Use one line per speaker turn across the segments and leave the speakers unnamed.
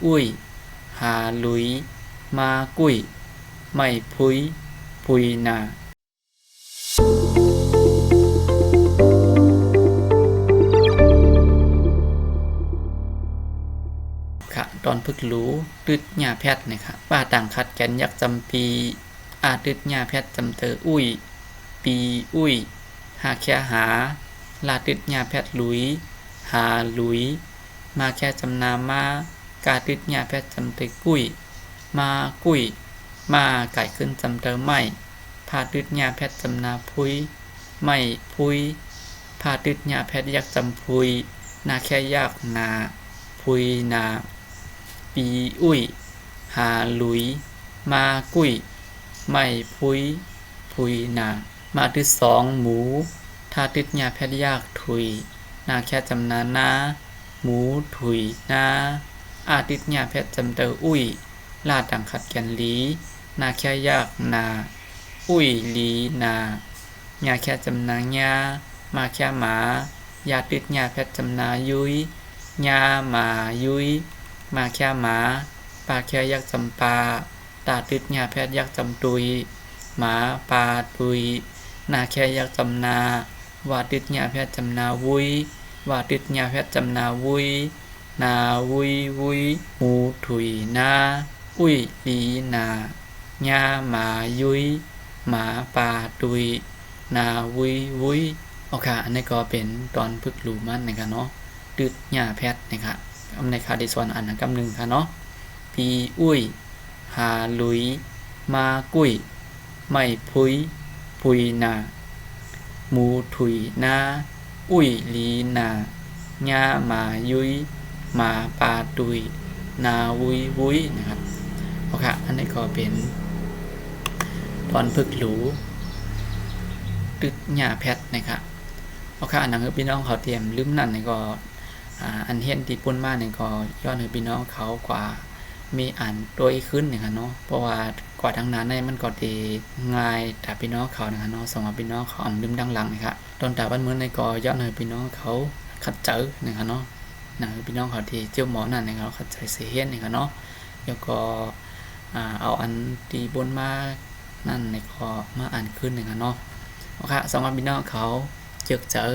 อุ้ยหาลุยมากุ้ยไม่พุยพุยนาค่ะตอนพึกรู้ตึดหญ้าแพทย์นะครับป้าต่างคัดแกนยักจำปีตึดหญ้าแพทย์จำเตออุ้ยปีอุ้ยหาแค่หาลาตึดหญ้าแพทย์ลุยหาลุยมาแค่จำนามากาตึดหญ้าแพทย์จำเตอกุ้ยมากุ้ยมาไก่ขึ้นจำเตอไม่พาตึดหญ้าแพทย์จำนาพุยไม่พุยพาตึดหญ้าแพทย์ยักจำพุยนาแค่ยากนาพุยนาปีอุ้ยหาลุยมากุ้ยไม่พุยพุยนามาที่สองหมูถ้าติดหญ้าแพทย์ยากถุยนาแค่จำนานาหมูถุยนาติดหญ้าแพทย์จำเตออุ้ยลาดังขัดแกนลีนาแค่ยากนาอุ้ยลีนาหญ้าแค่จำนาหญ้ามาแค่หมายาติดหญ้าแพทย์จำนายุยหญ้าหมายุยมาแค่หมาปลาแค่ยักจำปาตาติดหญ้าแพทย์ยักจำตุยหมาปลาตุยนาแค่ยักจำนาวาติดหญ้าแพทย์จำนาวุยวาติดหญ้าแพทย์จำนาวุยนาวุยวุยหูถุยนาอุ้ยลีนาหญ้าหมายุยหมาปลาตุยนาวุยวุยโอเคอันนี้ก็เป็นตอนพึกรู้มันนะครับเนาะติดหญ้าแพทย์นะครับในคาดิส่วนอันนั้นกำหนึ่งค่ะเนาะปีอุ้ยหาลุยมากุ้ยไม่พุยพุยนาหมูถุยนาอุ้ยลีนาหญ้าหมายุยหมาปลาตุยนาวุยวุยนะครับโอเคอันนี้ก็เป็นตอนพึกรู้ตึกหญ้าแพทย์นะครับโอเคอันนั้นคือพี่น้องเขาเตรียมลืมนั่นนี่ก็อันเห็นที่ปุ่นมาเนี่ยก็ย้อนให้พี่น้องเขากว่ามีอ่านตัวขึ้นนะครับเนาะเพราะว่ากว่าทางนั้นเนี่ยมันก็ดีง่ายแต่พี่น้องเขานะครับเนาะสำหรับพี่น้องเขาลืมดังหลังนะครับตอนแต่วันมื้อในก็ย้อนให้พี่น้องเขาขัดเจอนะครับเนาะพี่น้องเขาที่เจ้าหมอนั่นนะครับขัดใจเสียเห็นนะครับเนาะแล้วก็เอาอันที่บนมานั่นในก็มาอ่านขึ้นนะครับเนาะโอเคสำหรับพี่น้องเขาเจอ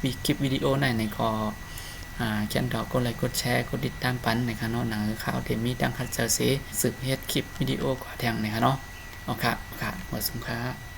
มีคลิปวิดีโอในก็เขียนดอกกดไลค์กดแชร์กดติดตามปันนะครับเนาะหนังข่าวเทมีดังคัดเจอเสสืบเฮ็ดคลิปวิดีโอกว่าแทงนะครับเนาะโอเคหมดสมครับ